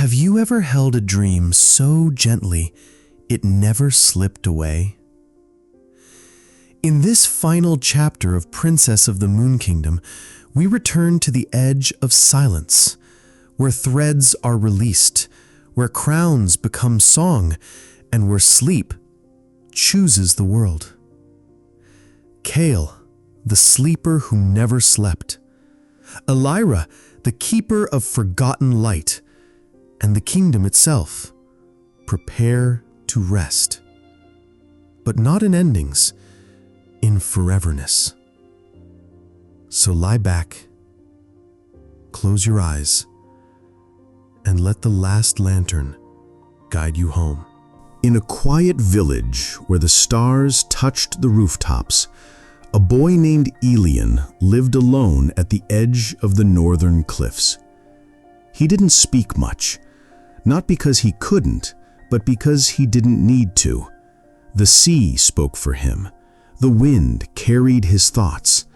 Have you ever held a dream so gently it never slipped away? In this final chapter of Princess of the Moon Kingdom, we return to the edge of silence, where threads are released, where crowns become song, and where sleep chooses the world. Cael, the sleeper who never slept. Elyra, the keeper of forgotten light. And the kingdom itself, prepare to rest. But not in endings, in foreverness. So lie back, close your eyes, and let the last lantern guide you home. In a quiet village where the stars touched the rooftops, a boy named Elian lived alone at the edge of the northern cliffs. He didn't speak much, not because he couldn't, but because he didn't need to. The sea spoke for him. The wind carried his thoughts.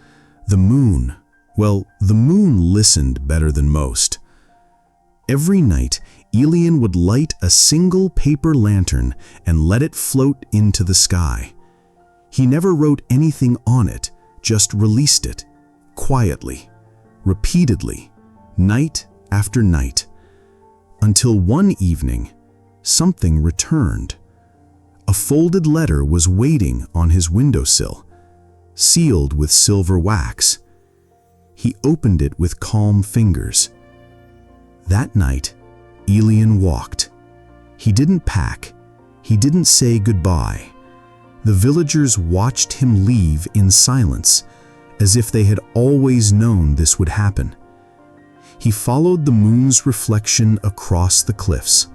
The moon listened better than most. Every night, Elian would light a single paper lantern and let it float into the sky. He never wrote anything on it, just released it, quietly, repeatedly, night after night. Until one evening, something returned. A folded letter was waiting on his windowsill, sealed with silver wax. He opened it with calm fingers. That night, Elian walked. He didn't pack. He didn't say goodbye. The villagers watched him leave in silence, as if they had always known this would happen. He followed the moon's reflection across the cliffs,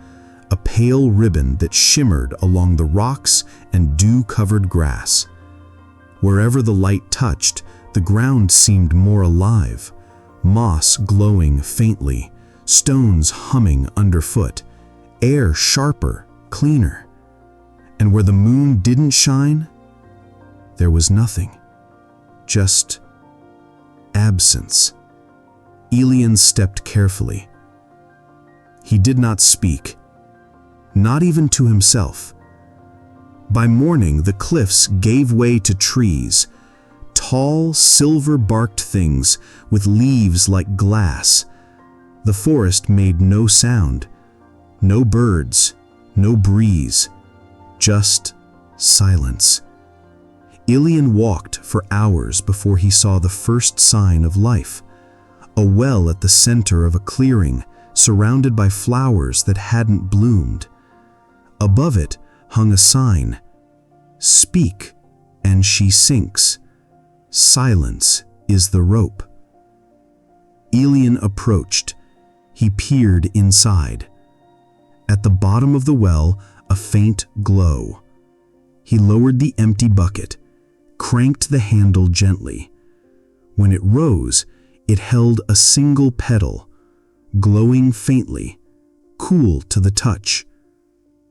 a pale ribbon that shimmered along the rocks and dew-covered grass. Wherever the light touched, the ground seemed more alive, moss glowing faintly, stones humming underfoot, air sharper, cleaner. And where the moon didn't shine, there was nothing, just absence. Elian stepped carefully. He did not speak, not even to himself. By morning, the cliffs gave way to trees, tall, silver-barked things with leaves like glass. The forest made no sound, no birds, no breeze, just silence. Elian walked for hours before he saw the first sign of life. A well at the center of a clearing, surrounded by flowers that hadn't bloomed. Above it hung a sign, "Speak, and she sinks. Silence is the rope." Elian approached. He peered inside. At the bottom of the well, a faint glow. He lowered the empty bucket, cranked the handle gently. When it rose, it held a single petal, glowing faintly, cool to the touch.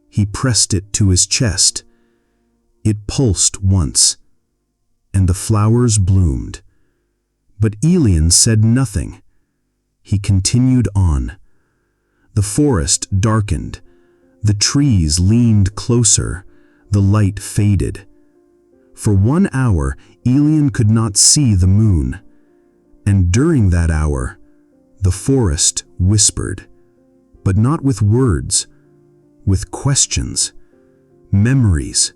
He pressed it to his chest. It pulsed once, and the flowers bloomed. But Elian said nothing. He continued on. The forest darkened. The trees leaned closer. The light faded. For 1 hour, Elian could not see the moon. And during that hour, the forest whispered, but not with words, with questions, memories.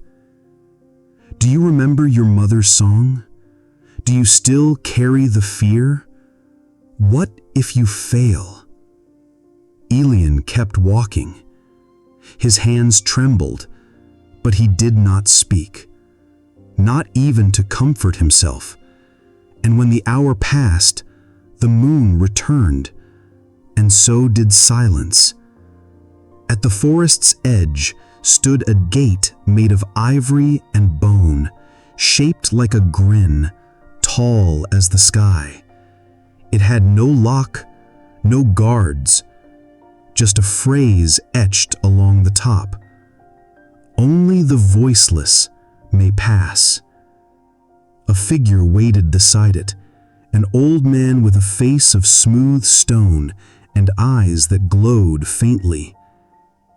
Do you remember your mother's song? Do you still carry the fear? What if you fail? Elian kept walking. His hands trembled, but he did not speak, not even to comfort himself. And when the hour passed, the moon returned, and so did silence. At the forest's edge stood a gate made of ivory and bone, shaped like a grin, tall as the sky. It had no lock, no guards, just a phrase etched along the top. Only the voiceless may pass. A figure waited beside it, an old man with a face of smooth stone and eyes that glowed faintly.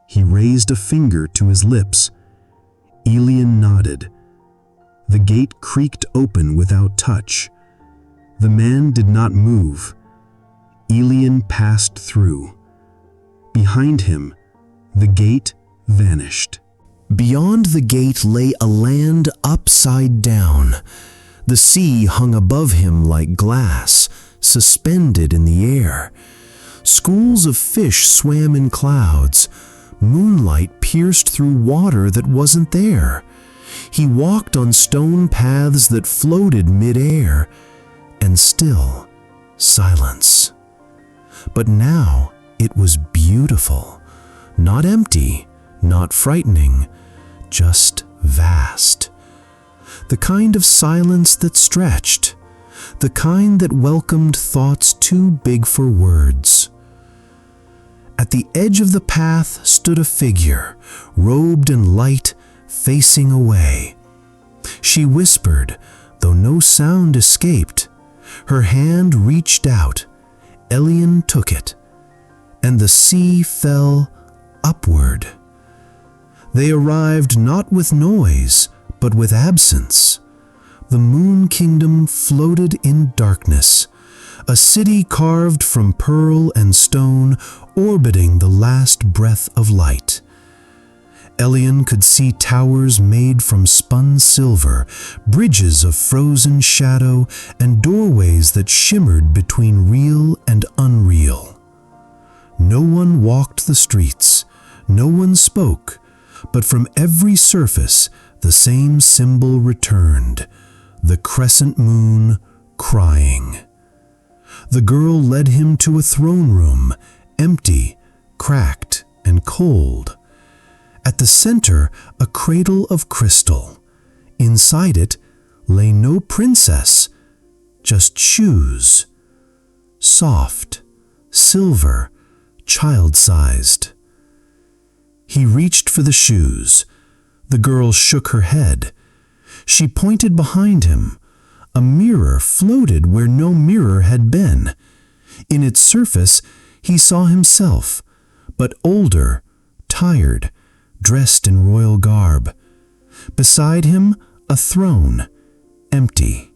He raised a finger to his lips. Elian nodded. The gate creaked open without touch. The man did not move. Elian passed through. Behind him, the gate vanished. Beyond the gate lay a land upside down. The sea hung above him like glass, suspended in the air. Schools of fish swam in clouds. Moonlight pierced through water that wasn't there. He walked on stone paths that floated mid-air, and still silence. But now it was beautiful, not empty, not frightening, just vast. The kind of silence that stretched, the kind that welcomed thoughts too big for words. At the edge of the path stood a figure, robed in light, facing away. She whispered, though no sound escaped. Her hand reached out. Elian took it, and the sea fell upward. They arrived not with noise, but with absence. The Moon Kingdom floated in darkness, a city carved from pearl and stone, orbiting the last breath of light. Elian could see towers made from spun silver, bridges of frozen shadow, and doorways that shimmered between real and unreal. No one walked the streets, no one spoke, but from every surface the same symbol returned, the crescent moon crying. The girl led him to a throne room, empty, cracked, and cold. At the center, a cradle of crystal. Inside it lay no princess, just shoes. Soft, silver, child-sized. He reached for the shoes. The girl shook her head. She pointed behind him. A mirror floated where no mirror had been. In its surface, he saw himself, but older, tired, dressed in royal garb. Beside him, a throne, empty.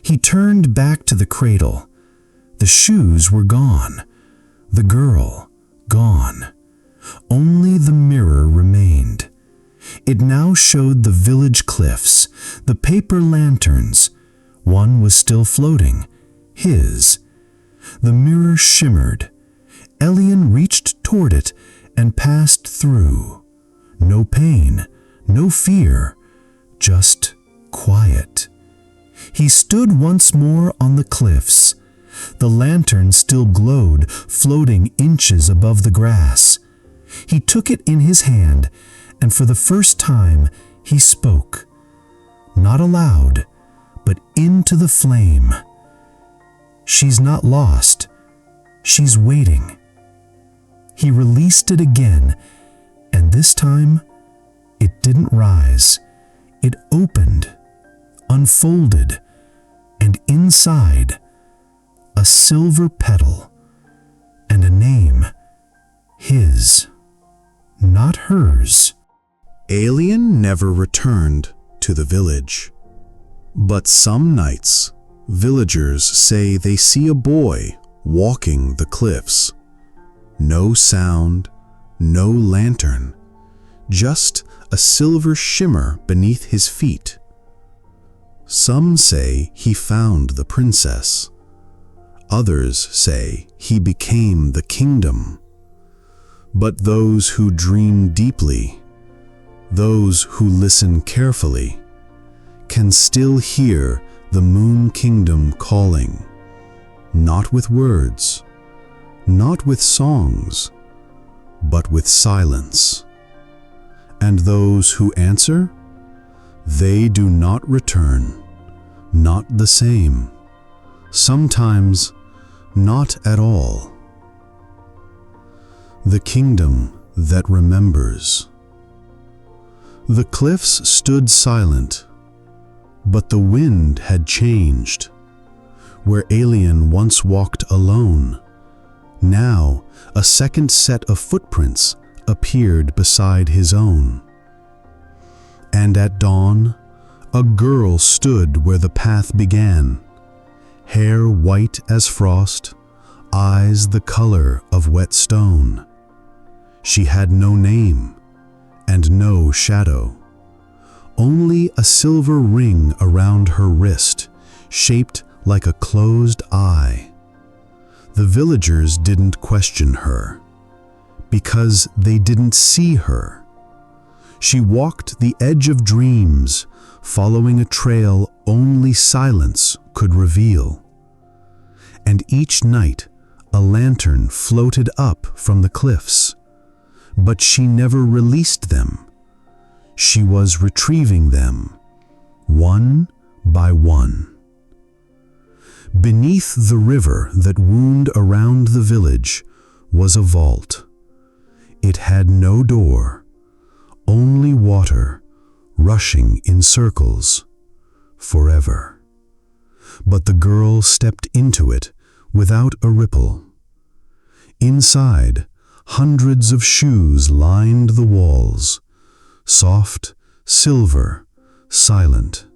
He turned back to the cradle. The shoes were gone. The girl, gone. Only the mirror remained. It now showed the village cliffs, the paper lanterns. One was still floating, his. The mirror shimmered. Elian reached toward it and passed through. No pain, no fear, just quiet. He stood once more on the cliffs. The lantern still glowed, floating inches above the grass. He took it in his hand, and for the first time he spoke. Not aloud, but into the flame. She's not lost. She's waiting. He released it again, and this time it didn't rise. It opened, unfolded, and inside, a silver petal and a name, his, not hers. Elian never returned to the village. But some nights, villagers say they see a boy walking the cliffs. No sound, no lantern, just a silver shimmer beneath his feet. Some say he found the princess. Others say he became the kingdom. But those who dream deeply, those who listen carefully, can still hear the Moon Kingdom calling, not with words, not with songs, but with silence. And those who answer, they do not return, not the same, sometimes not at all. The kingdom that remembers. The cliffs stood silent, but the wind had changed. Where Elian once walked alone, Now, a second set of footprints appeared beside his own. And at dawn, a girl stood where the path began, hair white as frost, eyes the color of wet stone. She had no name and no shadow, only a silver ring around her wrist, shaped like a closed eye. The villagers didn't question her, because they didn't see her. She walked the edge of dreams, following a trail only silence could reveal. And each night, a lantern floated up from the cliffs, but she never released them. She was retrieving them, one by one. Beneath the river that wound around the village was a vault. It had no door, only water rushing in circles forever. But the girl stepped into it without a ripple. Inside, hundreds of shoes lined the walls, soft, silver, silent.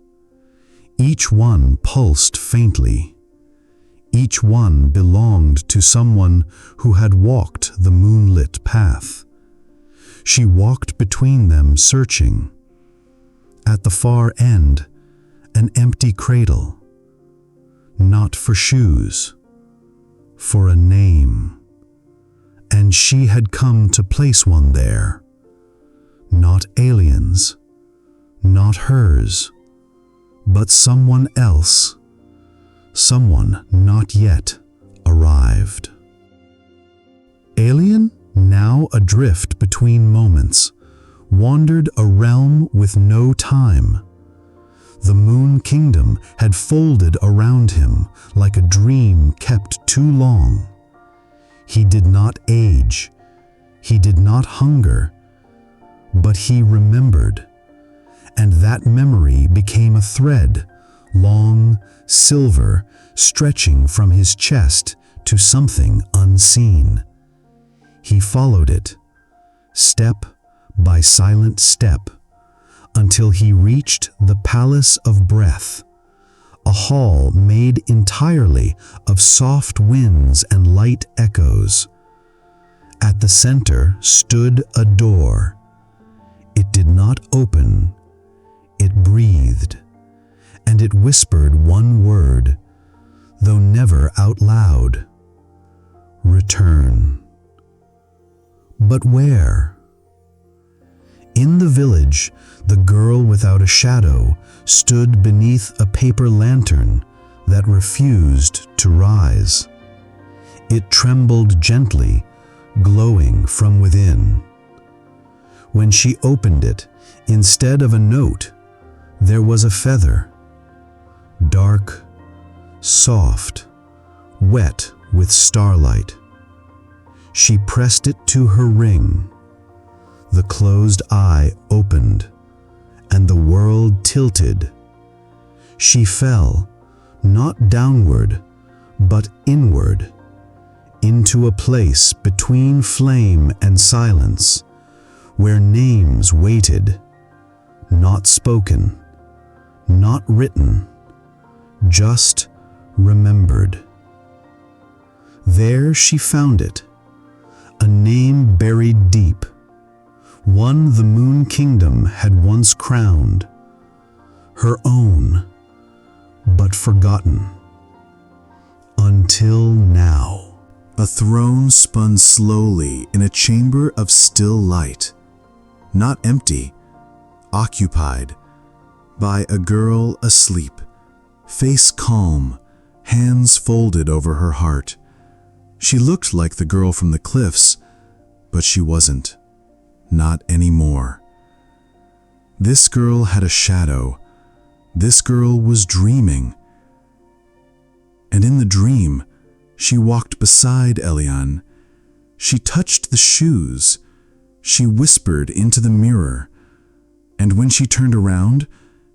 Each one pulsed faintly. Each one belonged to someone who had walked the moonlit path. She walked between them, searching. At the far end, an empty cradle. Not for shoes, for a name. And she had come to place one there. Not aliens, not hers, but someone else. Someone not yet arrived. Alien, now adrift between moments, wandered a realm with no time. The Moon Kingdom had folded around him like a dream kept too long. He did not age, he did not hunger, but he remembered, and that memory became a thread, long, silver, stretching from his chest to something unseen. He followed it, step by silent step, until he reached the Palace of Breath, a hall made entirely of soft winds and light echoes. At the center stood a door. It did not open, it breathed, and it whispered one word, though never out loud: return. But where? In the village, the girl without a shadow stood beneath a paper lantern that refused to rise. It trembled gently, glowing from within. When she opened it, instead of a note, there was a feather. Dark, soft, wet with starlight. She pressed it to her ring. The closed eye opened, and the world tilted. She fell, not downward, but inward, into a place between flame and silence, where names waited, not spoken, not written, just remembered. There she found it, a name buried deep, one the Moon Kingdom had once crowned, her own, but forgotten. Until now. A throne spun slowly in a chamber of still light, not empty, occupied by a girl asleep, face calm, hands folded over her heart. She looked like the girl from the cliffs, but she wasn't. Not anymore. This girl had a shadow. This girl was dreaming. And in the dream, she walked beside Elian. She touched the shoes. She whispered into the mirror. And when she turned around,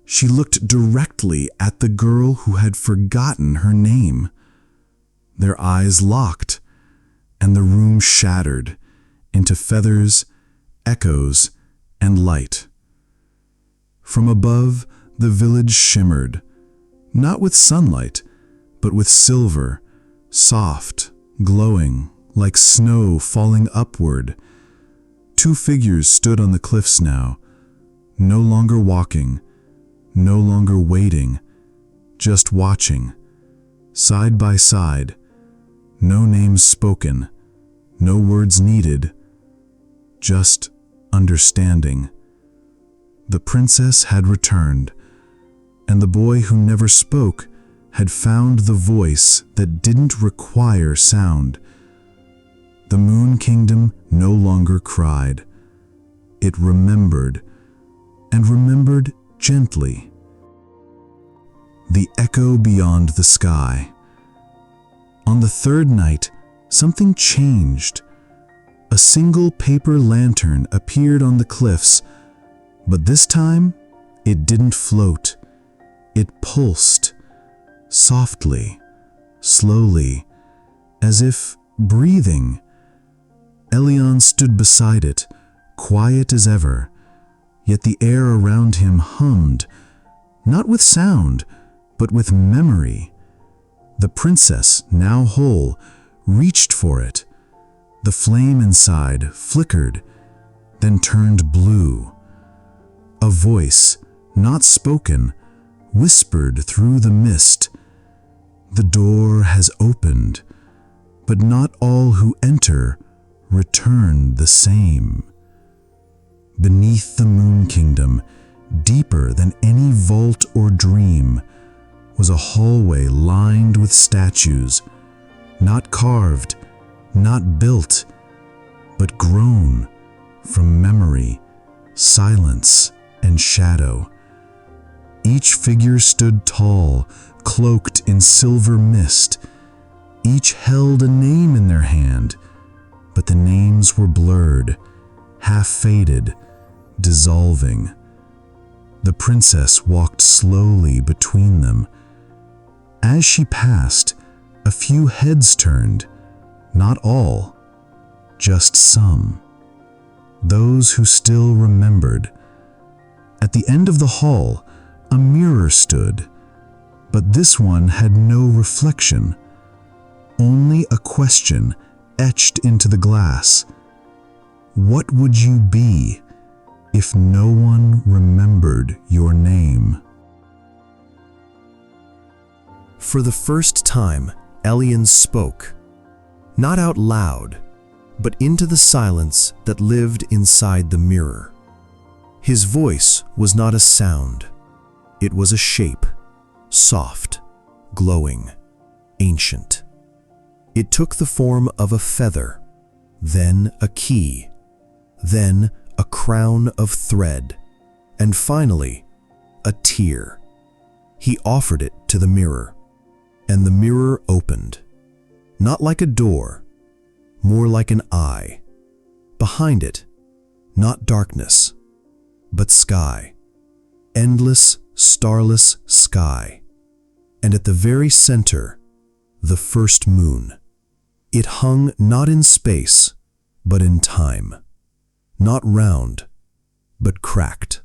she looked directly at the girl who had forgotten her name. Their eyes locked, and the room shattered into feathers, echoes, and light. From above, the village shimmered, not with sunlight, but with silver, soft, glowing, like snow falling upward. Two figures stood on the cliffs now, no longer walking, no longer waiting, just watching, side by side, no names spoken, no words needed, just understanding. The princess had returned, and the boy who never spoke had found the voice that didn't require sound. The Moon Kingdom no longer cried. It remembered, and remembered gently. The echo beyond the sky. On the third night, something changed. A single paper lantern appeared on the cliffs, but this time it didn't float. It pulsed, softly, slowly, as if breathing. Elion stood beside it, quiet as ever, yet the air around him hummed, not with sound, but with memory. The princess, now whole, reached for it. The flame inside flickered, then turned blue. A voice, not spoken, whispered through the mist. The door has opened, but not all who enter return the same. Beneath the Moon Kingdom, deeper than any vault or dream, was a hallway lined with statues, not carved, not built, but grown from memory, silence, and shadow. Each figure stood tall, cloaked in silver mist. Each held a name in their hand, but the names were blurred, half-faded, dissolving. The princess walked slowly between them. As she passed, a few heads turned, not all, just some. Those who still remembered. At the end of the hall, a mirror stood, but this one had no reflection, only a question etched into the glass. What would you be if no one remembered your name? For the first time, Elion spoke, not out loud, but into the silence that lived inside the mirror. His voice was not a sound. It was a shape, soft, glowing, ancient. It took the form of a feather, then a key, then a crown of thread, and finally, a tear. He offered it to the mirror, and the mirror opened, not like a door, more like an eye. Behind it, not darkness, but sky, endless, starless sky, and at the very center, the first moon. It hung not in space, but in time, not round, but cracked,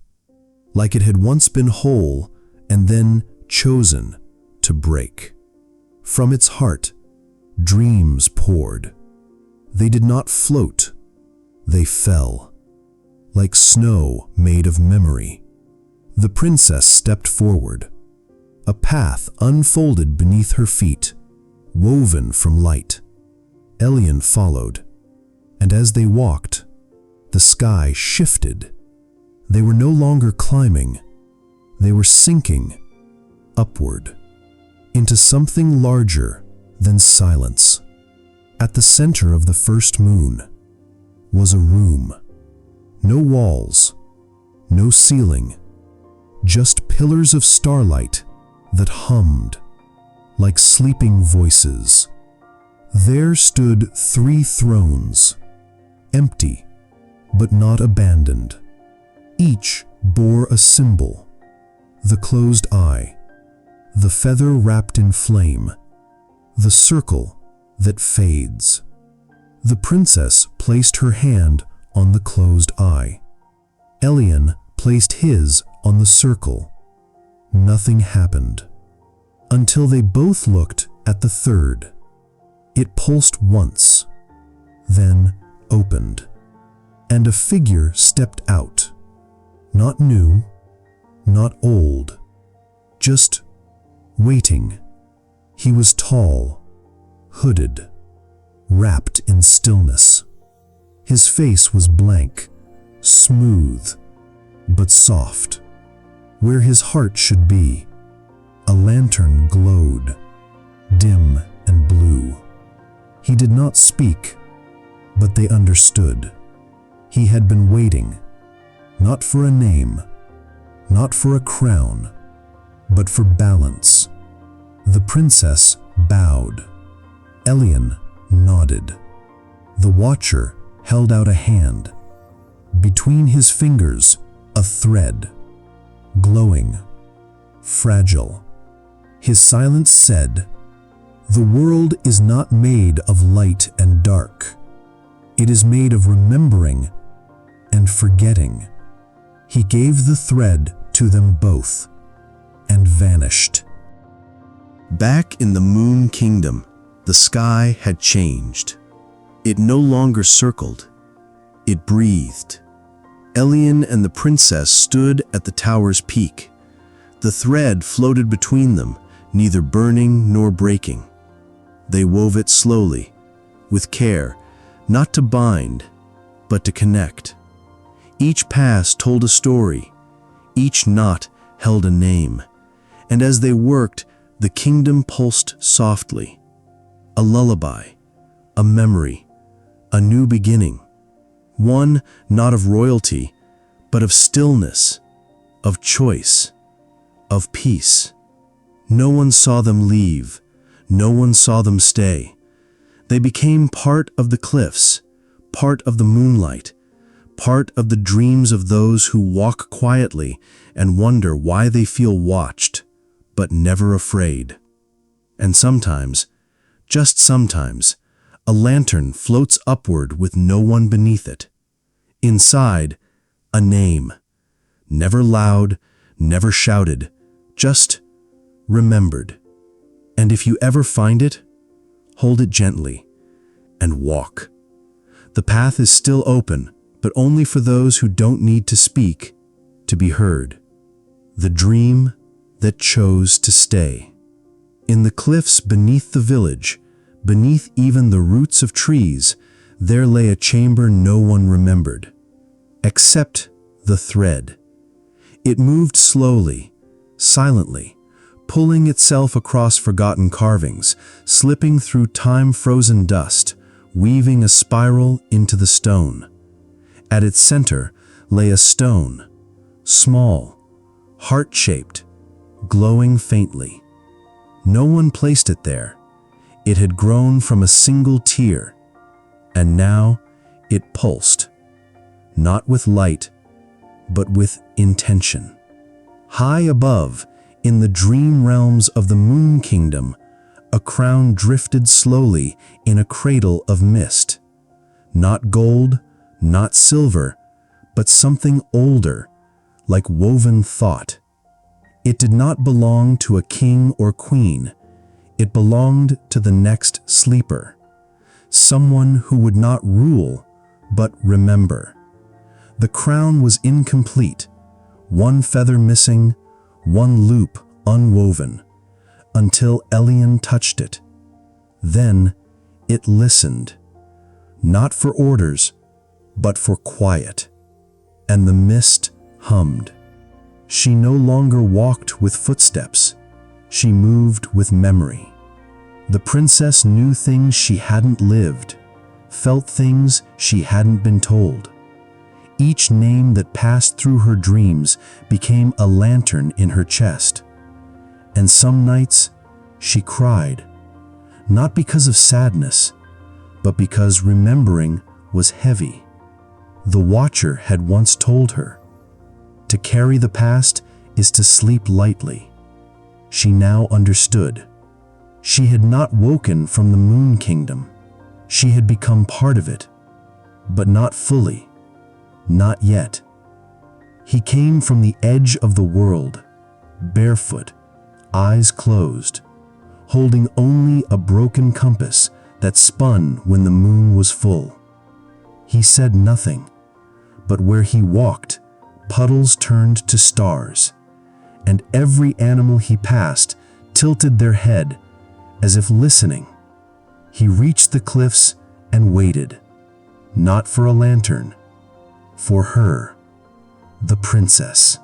like it had once been whole and then chosen to break. From its heart, dreams poured. They did not float, they fell, like snow made of memory. The princess stepped forward. A path unfolded beneath her feet, woven from light. Elion followed, and as they walked, the sky shifted. They were no longer climbing, they were sinking upward into something larger than silence. At the center of the first moon was a room. No walls, no ceiling, just pillars of starlight that hummed like sleeping voices. There stood 3 thrones, empty but not abandoned. Each bore a symbol: the closed eye, the feather wrapped in flame, the circle that fades. The princess placed her hand on the closed eye. Elian placed his on the circle. Nothing happened until they both looked at the third. It pulsed once, then opened, and a figure stepped out. Not new, not old, just waiting. He was tall, hooded, wrapped in stillness. His face was blank, smooth, but soft. Where his heart should be, a lantern glowed, dim and blue. He did not speak, but they understood. He had been waiting, not for a name, not for a crown, but for balance. The princess bowed. Elian nodded. The watcher held out a hand. Between his fingers, a thread, glowing, fragile. His silence said, "The world is not made of light and dark. It is made of remembering and forgetting." He gave the thread to them both and vanished. Back in the Moon Kingdom, the sky had changed. It no longer circled. It breathed. Elian and the princess stood at the tower's peak. The thread floated between them, neither burning nor breaking. They wove it slowly, with care, not to bind, but to connect. Each pass told a story. Each knot held a name. And as they worked, the kingdom pulsed softly. A lullaby, a memory, a new beginning. One not of royalty, but of stillness, of choice, of peace. No one saw them leave. No one saw them stay. They became part of the cliffs, part of the moonlight, part of the dreams of those who walk quietly and wonder why they feel watched, but never afraid. And sometimes, just sometimes, a lantern floats upward with no one beneath it. Inside, a name. Never loud, never shouted, just remembered. And if you ever find it, hold it gently and walk. The path is still open, but only for those who don't need to speak to be heard. The dream that chose to stay. In the cliffs beneath the village, beneath even the roots of trees, there lay a chamber no one remembered, except the thread. It moved slowly, silently, pulling itself across forgotten carvings, slipping through time-frozen dust, weaving a spiral into the stone. At its center lay a stone, small, heart-shaped, glowing faintly. No one placed it there. It had grown from a single tear, and now it pulsed, not with light, but with intention. High above, in the dream realms of the Moon Kingdom, a crown drifted slowly in a cradle of mist. Not gold, not silver, but something older, like woven thought. It did not belong to a king or queen. It belonged to the next sleeper, someone who would not rule, but remember. The crown was incomplete, one feather missing, one loop unwoven, until Elian touched it. Then it listened, not for orders, but for quiet. And the mist hummed. She no longer walked with footsteps. She moved with memory. The princess knew things she hadn't lived, felt things she hadn't been told. Each name that passed through her dreams became a lantern in her chest. And some nights, she cried, not because of sadness, but because remembering was heavy. The Watcher had once told her, to carry the past is to sleep lightly. She now understood. She had not woken from the Moon Kingdom. She had become part of it, but not fully, not yet. He came from the edge of the world, barefoot, eyes closed, holding only a broken compass that spun when the moon was full. He said nothing, but where he walked, puddles turned to stars, and every animal he passed tilted their head as if listening. He reached the cliffs and waited, not for a lantern, for her, the princess.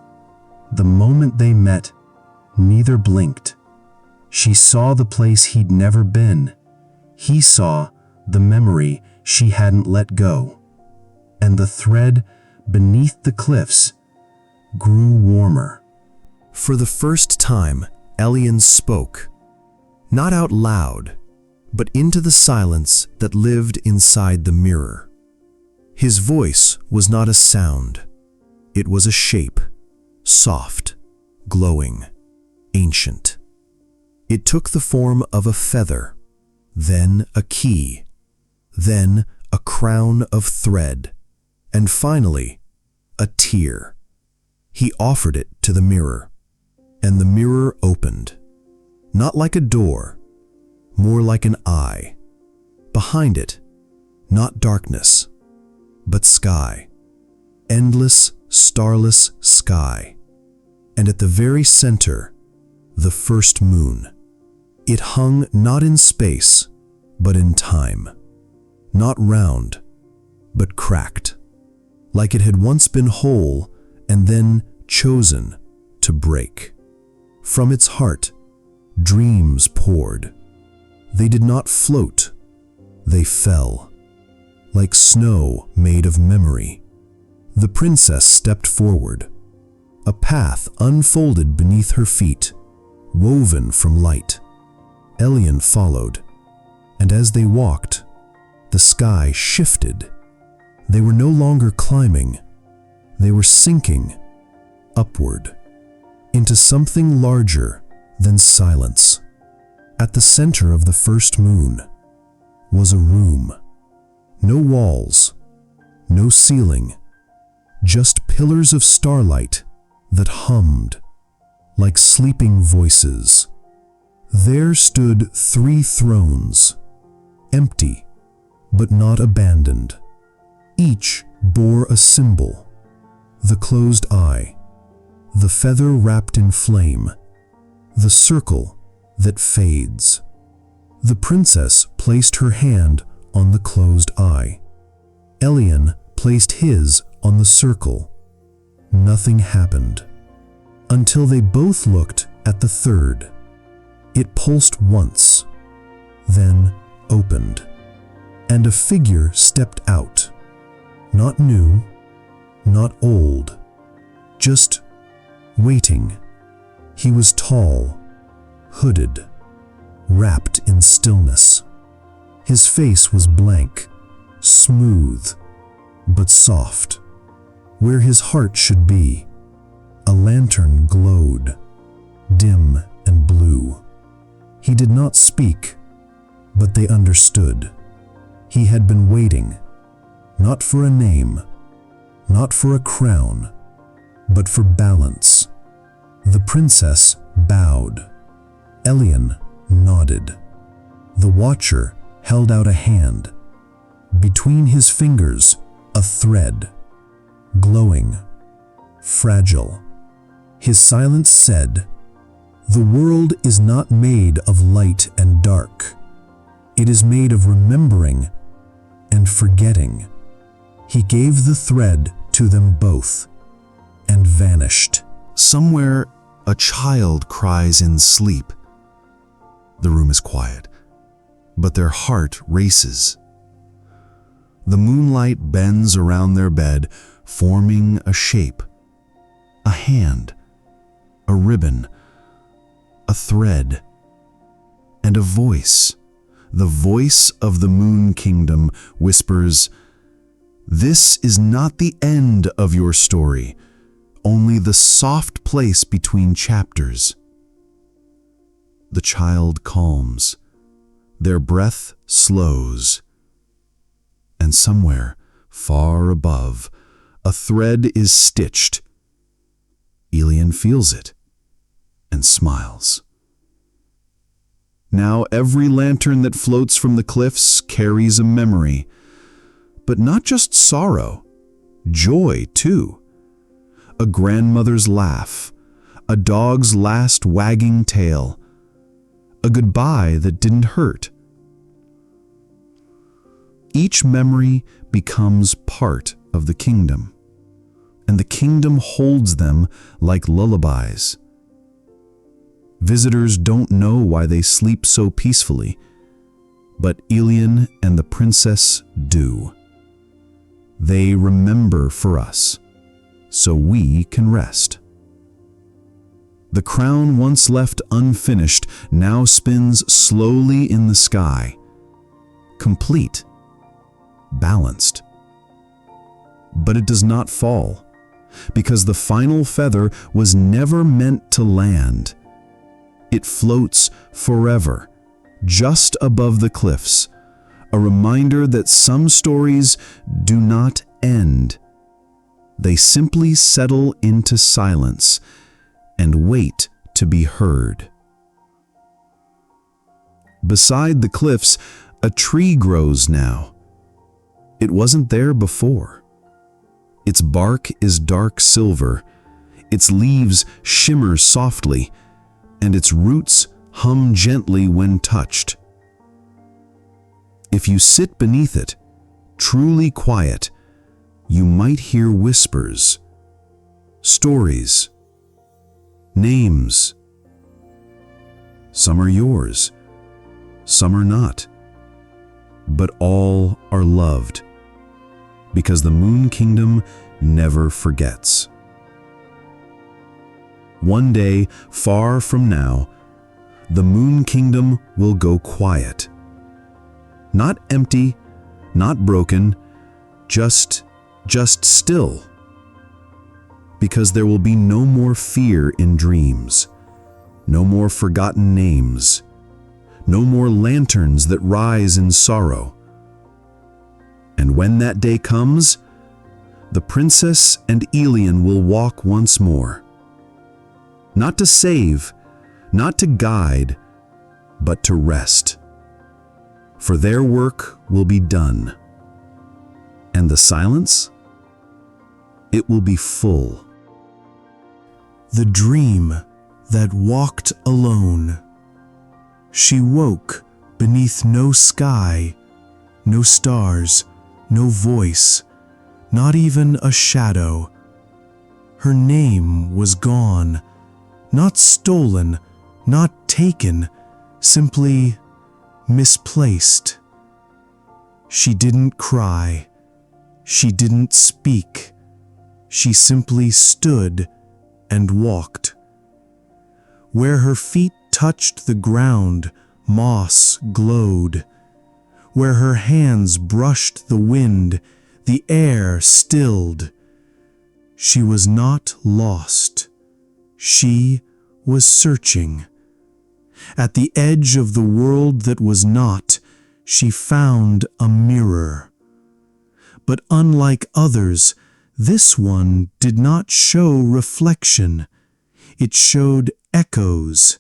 The moment they met, neither blinked. She saw the place he'd never been. He saw the memory she hadn't let go. And the thread beneath the cliffs grew warmer. For the first time, Elian spoke, not out loud, but into the silence that lived inside the mirror. His voice was not a sound. It was a shape, soft, glowing, ancient. It took the form of a feather, then a key, then a crown of thread, and finally, a tear. He offered it to the mirror, and the mirror opened, not like a door, more like an eye. Behind it, not darkness, but sky, endless, starless sky. And at the very center, the first moon. It hung not in space, but in time. Not round, but cracked, like it had once been whole and then chosen to break. From its heart, dreams poured. They did not float, they fell, like snow made of memory. The princess stepped forward. A path unfolded beneath her feet, woven from light. Elian followed, and as they walked, the sky shifted. They were no longer climbing, they were sinking upward into something larger than silence. At the center of the first moon was a room. No walls, no ceiling, just pillars of starlight that hummed like sleeping voices. There stood 3 thrones, empty but not abandoned. Each bore a symbol: the closed eye, the feather wrapped in flame, the circle that fades. The princess placed her hand on the closed eye. Elian placed his on the circle. Nothing happened until they both looked at the third. It pulsed once, then opened, and a figure stepped out. Not new, not old, just waiting. He was tall, hooded, wrapped in stillness. His face was blank, smooth, but soft. Where his heart should be, a lantern glowed, dim and blue. He did not speak, but they understood. He had been waiting, not for a name, not for a crown, but for balance. The princess bowed. Elian nodded. The watcher held out a hand. Between his fingers, a thread, glowing, fragile. His silence said, "The world is not made of light and dark. It is made of remembering and forgetting." He gave the thread to them both and vanished. Somewhere, a child cries in sleep. The room is quiet, but their heart races. The moonlight bends around their bed, forming a shape, a hand, a ribbon, a thread, and a voice. The voice of the Moon Kingdom whispers, "This is not the end of your story, only the soft place between chapters." The child calms. Their breath slows. and somewhere, far above, a thread is stitched. Elian feels it and smiles. Now every lantern that floats from the cliffs carries a memory, but not just sorrow, joy too. A grandmother's laugh, a dog's last wagging tail, a goodbye that didn't hurt. Each memory becomes part of the kingdom, and the kingdom holds them like lullabies. Visitors don't know why they sleep so peacefully, but Elian and the princess do. They remember for us, so we can rest. The crown once left unfinished now spins slowly in the sky, complete, balanced. But it does not fall, because the final feather was never meant to land. It floats forever, just above the cliffs, a reminder that some stories do not end. They simply settle into silence and wait to be heard. Beside the cliffs, a tree grows now. It wasn't there before. Its bark is dark silver, its leaves shimmer softly, and its roots hum gently when touched. If you sit beneath it, truly quiet, you might hear whispers, stories, names. Some are yours, some are not, but all are loved, because the Moon Kingdom never forgets. One day, far from now, the Moon Kingdom will go quiet. Not empty, not broken, just still. Because there will be no more fear in dreams, no more forgotten names, no more lanterns that rise in sorrow. And when that day comes, the princess and Elian will walk once more. Not to save, not to guide, but to rest. For their work will be done. And the silence? It will be full. The dream that walked alone. She woke beneath no sky, no stars, no voice, not even a shadow. Her name was gone, not stolen, not taken, simply misplaced. She didn't cry. She didn't speak. She simply stood and walked. Where her feet touched the ground, moss glowed. Where her hands brushed the wind, the air stilled. She was not lost. She was searching. At the edge of the world that was not, she found a mirror. But unlike others, this one did not show reflection. It showed echoes.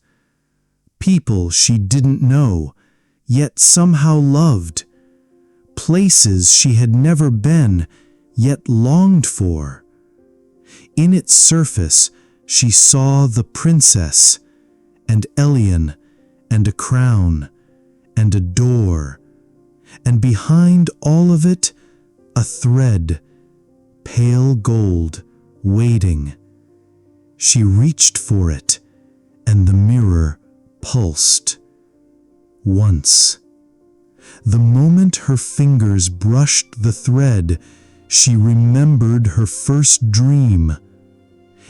People she didn't know, yet somehow loved. Places she had never been, yet longed for. In its surface, she saw the princess, and Elian, and a crown, and a door, and behind all of it, a thread, pale gold, waiting. She reached for it, and the mirror pulsed. Once. The moment her fingers brushed the thread, she remembered her first dream.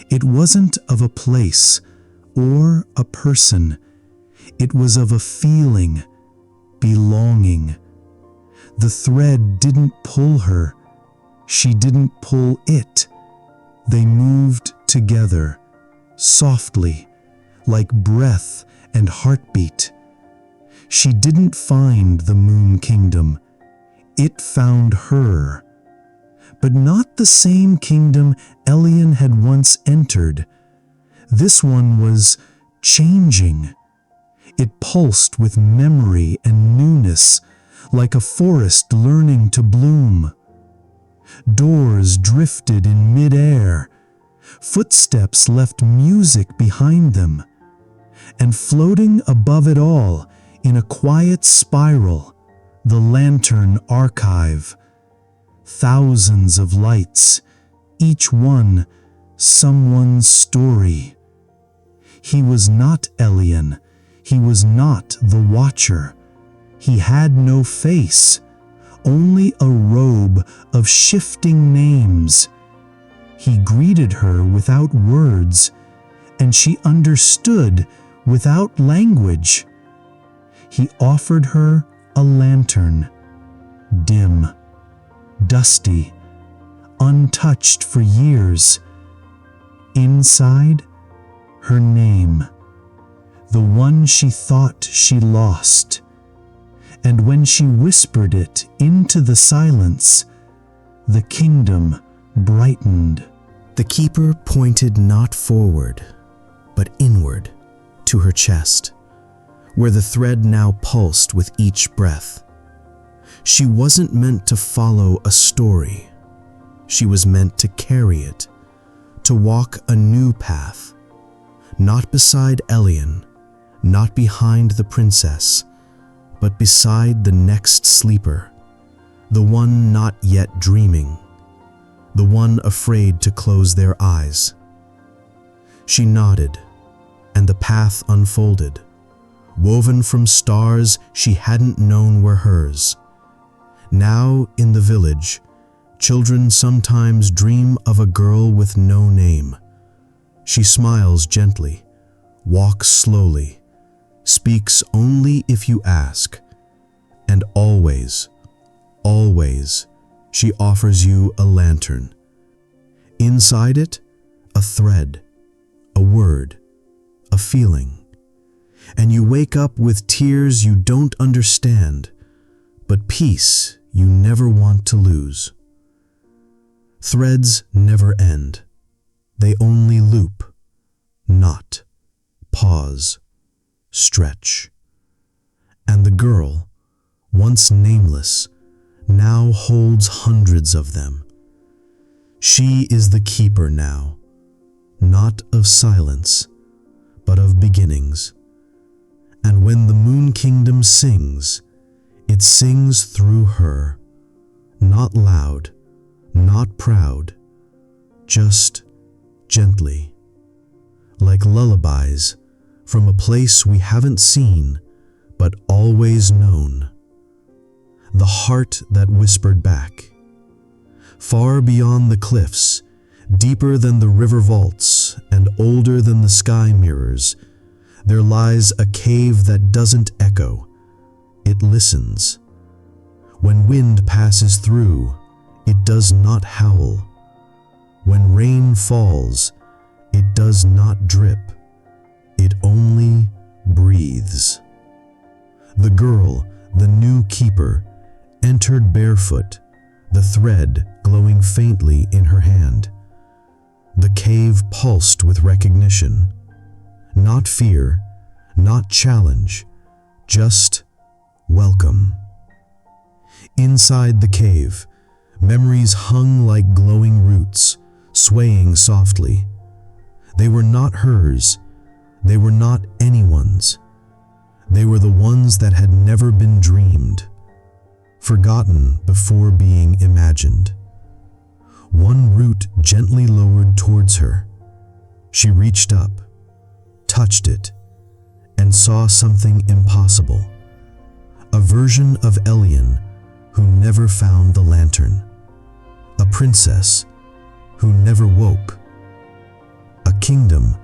It wasn't of a place or a person. It was of a feeling, belonging. The thread didn't pull her. She didn't pull it. They moved together, softly, like breath and heartbeat. She didn't find the Moon Kingdom. It found her, but not the same kingdom Elian had once entered. This one was changing. It pulsed with memory and newness, like a forest learning to bloom. Doors drifted in mid-air. Footsteps left music behind them. And floating above it all, in a quiet spiral, the lantern archive. Thousands of lights, each one someone's story. He was not Elian. He was not the Watcher. He had no face, only a robe of shifting names. He greeted her without words, and she understood without language. He offered her a lantern, dim, dusty, untouched for years. Inside, her name, the one she thought she lost. And when she whispered it into the silence, the kingdom brightened. The keeper pointed not forward, but inward to her chest, where the thread now pulsed with each breath. She wasn't meant to follow a story. She was meant to carry it, to walk a new path, not beside Elian, not behind the princess, but beside the next sleeper, the one not yet dreaming, the one afraid to close their eyes. She nodded, and the path unfolded, woven from stars she hadn't known were hers. Now, in the village, children sometimes dream of a girl with no name. She smiles gently, walks slowly, speaks only if you ask, and always, always, she offers you a lantern. Inside it, a thread, a word, a feeling. And you wake up with tears you don't understand, but peace you never want to lose. Threads never end. They only loop, knot, pause, stretch. And the girl, once nameless, now holds hundreds of them. She is the keeper now, not of silence, but of beginnings. And when the Moon Kingdom sings, it sings through her, not loud, not proud, just gently, like lullabies from a place we haven't seen but always known. The heart that whispered back. Far beyond the cliffs, deeper than the river vaults and older than the sky mirrors, there lies a cave that doesn't echo. It listens. When wind passes through, it does not howl. When rain falls, it does not drip. It only breathes. The girl, the new keeper, entered barefoot, the thread glowing faintly in her hand. The cave pulsed with recognition. Not fear, not challenge, just welcome. Inside the cave, memories hung like glowing roots, swaying softly. They were not hers. They were not anyone's. They were the ones that had never been dreamed, forgotten before being imagined. One root gently lowered towards her. She reached up, touched it, and saw something impossible. A version of Elian who never found the lantern. A princess who never woke. A kingdom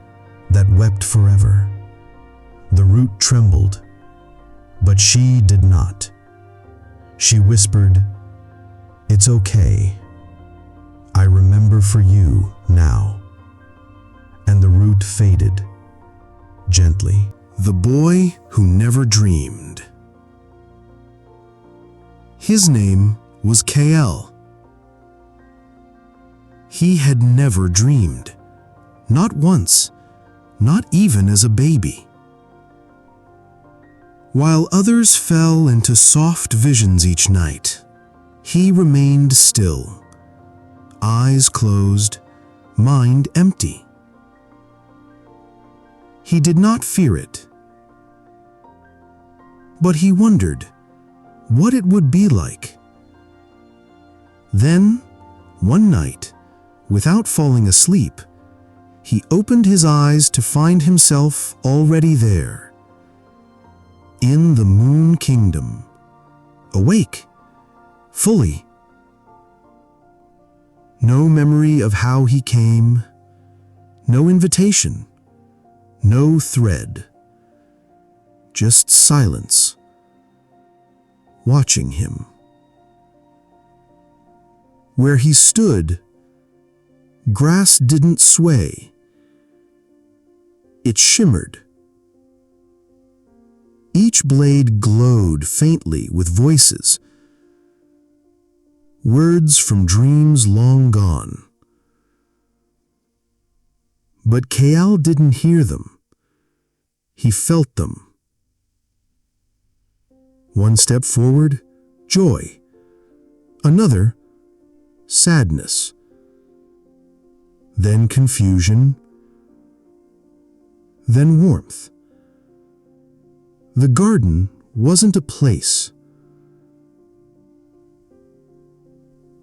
that wept forever. The root trembled, but she did not. She whispered, "It's okay. I remember for you now." And the root faded, gently. The boy who never dreamed. His name was Cael. He had never dreamed, not once, not even as a baby. While others fell into soft visions each night, he remained still, eyes closed, mind empty. He did not fear it, but he wondered what it would be like. Then, one night, without falling asleep, he opened his eyes to find himself already there, in the Moon Kingdom, awake, fully. No memory of how he came, no invitation, no thread, just silence, watching him. Where he stood, grass didn't sway. It shimmered. Each blade glowed faintly with voices, words from dreams long gone. But Cael didn't hear them. He felt them. One step forward, joy. Another, sadness. Then confusion. Then warmth. The garden wasn't a place.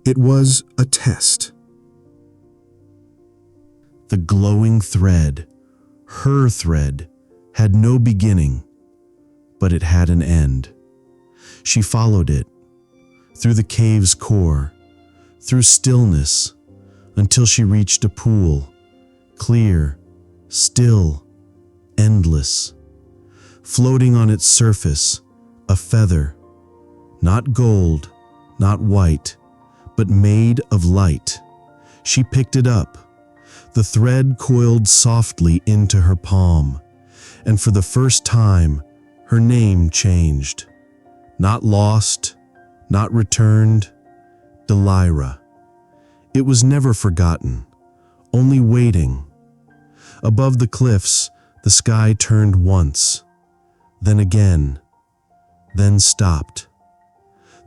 It was a test. The glowing thread, her thread, had no beginning, but it had an end. She followed it, through the cave's core, through stillness, until she reached a pool, clear, still, endless. Floating on its surface, a feather, not gold, not white, but made of light. She picked it up. The thread coiled softly into her palm, and for the first time, her name changed. Not lost, not returned, Elyra. It was never forgotten, only waiting. Above the cliffs, the sky turned once, then again, then stopped.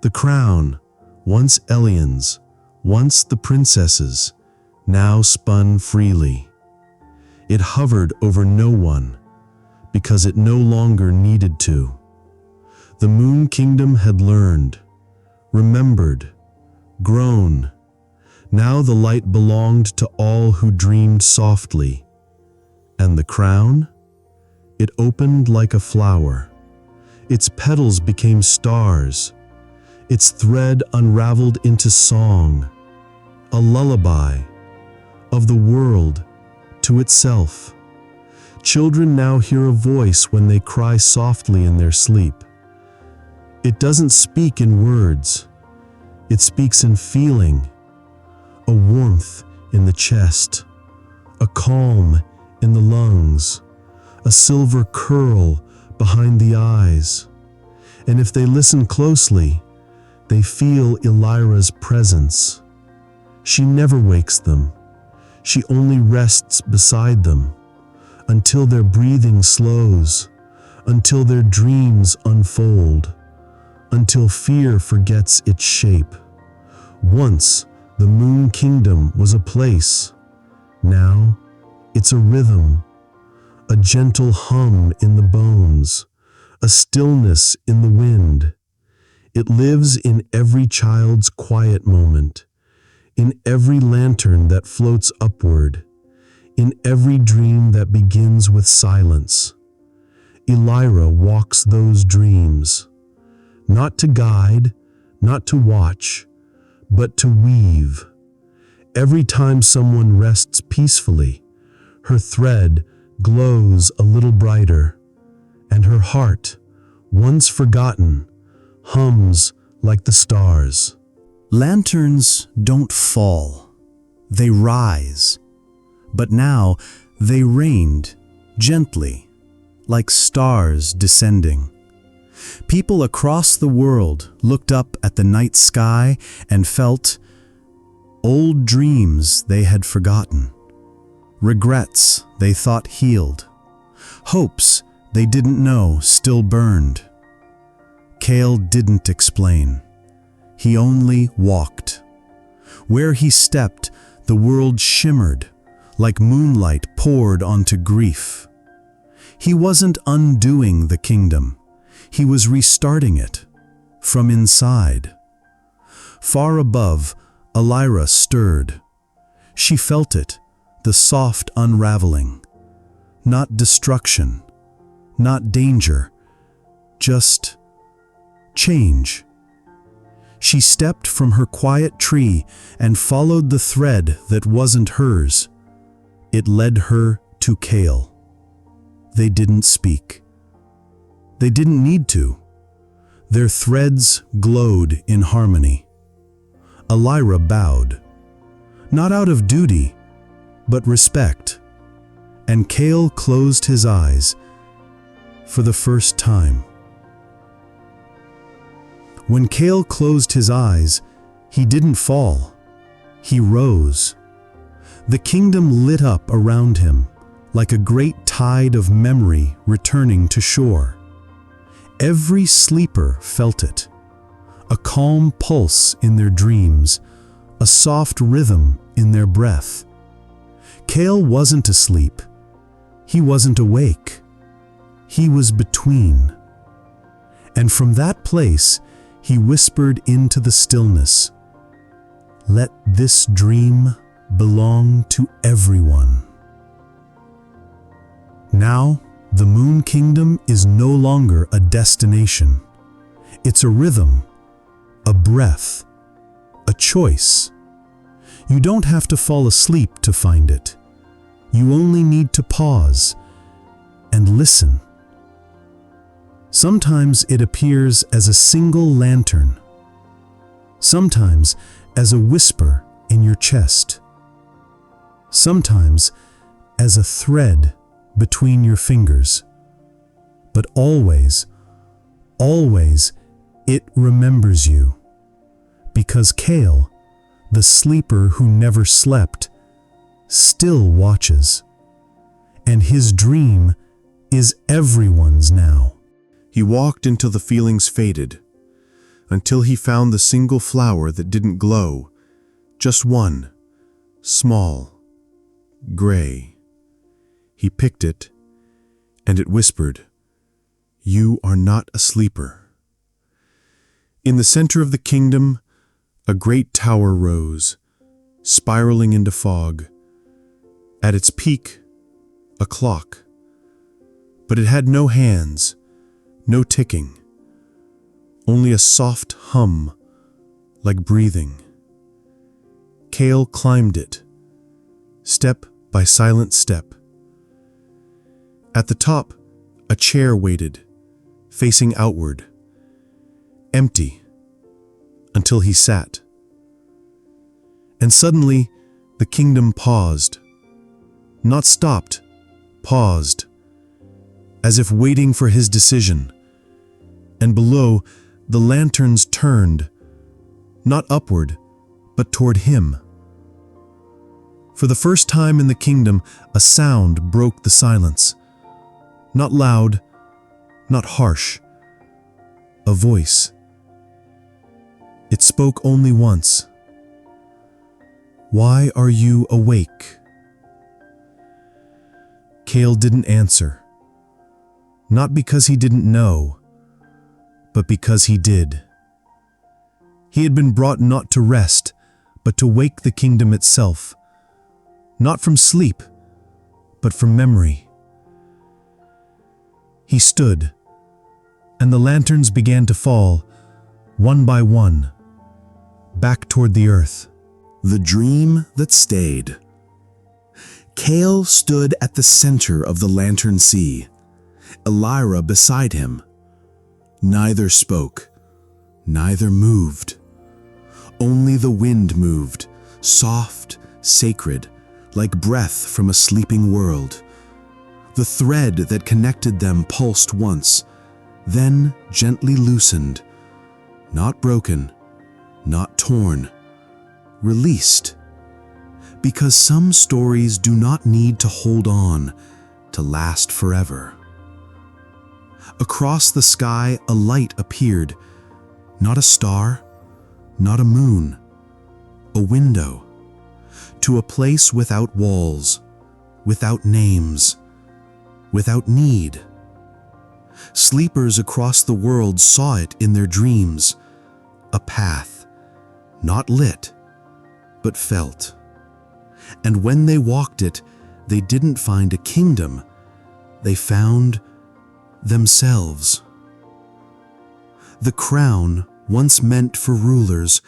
The crown, once Elian's, once the princess's, now spun freely. It hovered over no one, because it no longer needed to. The Moon Kingdom had learned, remembered, grown. Now the light belonged to all who dreamed softly. And the crown? It opened like a flower. Its petals became stars. Its thread unraveled into song, a lullaby of the world to itself. Children now hear a voice when they cry softly in their sleep. It doesn't speak in words. It speaks in feeling, a warmth in the chest, a calm in the lungs, a silver curl behind the eyes. And if they listen closely, they feel Elyra's presence. She never wakes them. She only rests beside them until their breathing slows, until their dreams unfold, until fear forgets its shape. Once, the Moon Kingdom was a place. Now, it's a rhythm, a gentle hum in the bones, a stillness in the wind. It lives in every child's quiet moment, in every lantern that floats upward, in every dream that begins with silence. Elyra walks those dreams, not to guide, not to watch, but to weave. Every time someone rests peacefully, her thread glows a little brighter, and her heart, once forgotten, hums like the stars. Lanterns don't fall, they rise. But now they rained gently, like stars descending. People across the world looked up at the night sky and felt old dreams they had forgotten, regrets they thought healed, hopes they didn't know still burned. Cael didn't explain. He only walked. Where he stepped, the world shimmered, like moonlight poured onto grief. He wasn't undoing the kingdom. He was restarting it, from inside. Far above, Elyra stirred. She felt it, the soft unraveling. Not destruction, not danger, just change. She stepped from her quiet tree and followed the thread that wasn't hers. It led her to Cael. They didn't speak. They didn't need to. Their threads glowed in harmony. Elyra bowed, not out of duty, but respect, and Cael closed his eyes for the first time. When Cael closed his eyes, he didn't fall. He rose. The kingdom lit up around him, like a great tide of memory returning to shore. Every sleeper felt it, a calm pulse in their dreams, a soft rhythm in their breath. Cael wasn't asleep. He wasn't awake. He was between. And from that place, he whispered into the stillness, "Let this dream belong to everyone." Now, the Moon Kingdom is no longer a destination. It's a rhythm, a breath, a choice. You don't have to fall asleep to find it. You only need to pause and listen. Sometimes it appears as a single lantern. Sometimes as a whisper in your chest. Sometimes as a thread between your fingers. But always, always, it remembers you. Because Cael, the sleeper who never slept, still watches. And his dream is everyone's now. He walked until the feelings faded, until he found the single flower that didn't glow, just one, small, gray. He picked it, and it whispered, "You are not a sleeper." In the center of the kingdom, a great tower rose, spiraling into fog. At its peak, a clock. But it had no hands, no ticking, only a soft hum, like breathing. Cael climbed it, step by silent step. At the top, a chair waited, facing outward, empty, until he sat. And suddenly, the kingdom paused. Not stopped, paused, as if waiting for his decision. And below, the lanterns turned, not upward, but toward him. For the first time in the kingdom, a sound broke the silence. Not loud, not harsh. A voice. It spoke only once. "Why are you awake?" Cael didn't answer. Not because he didn't know, but because he did. He had been brought not to rest, but to wake the kingdom itself. Not from sleep, but from memory. He stood, and the lanterns began to fall, one by one, back toward the earth. The dream that stayed. Cael stood at the center of the lantern sea, Elyra beside him. Neither spoke, neither moved. Only the wind moved, soft, sacred, like breath from a sleeping world. The thread that connected them pulsed once, then gently loosened, not broken, not torn, released. Because some stories do not need to hold on to last forever. Across the sky, a light appeared, not a star, not a moon, a window, to a place without walls, without names, without need. Sleepers across the world saw it in their dreams, a path, not lit, but felt. And when they walked it, they didn't find a kingdom, they found themselves. The crown, once meant for rulers,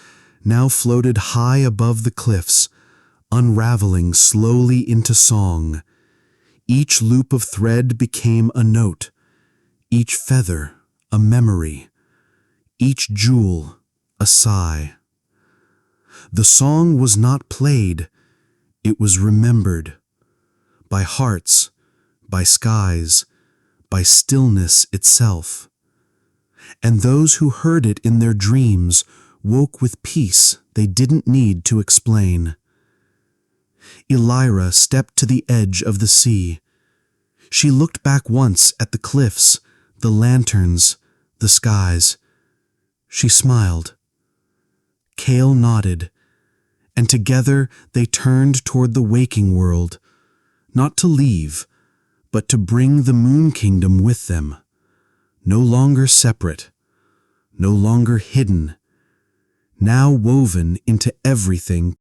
now floated high above the cliffs, unraveling slowly into song. Each loop of thread became a note, each feather a memory, each jewel a sigh. The song was not played, it was remembered, by hearts, by skies, by stillness itself. And those who heard it in their dreams woke with peace they didn't need to explain. Elyra stepped to the edge of the sea. She looked back once at the cliffs, the lanterns, the skies. She smiled. Cael nodded, and together they turned toward the waking world, not to leave, but to bring the Moon Kingdom with them, no longer separate, no longer hidden, now woven into everything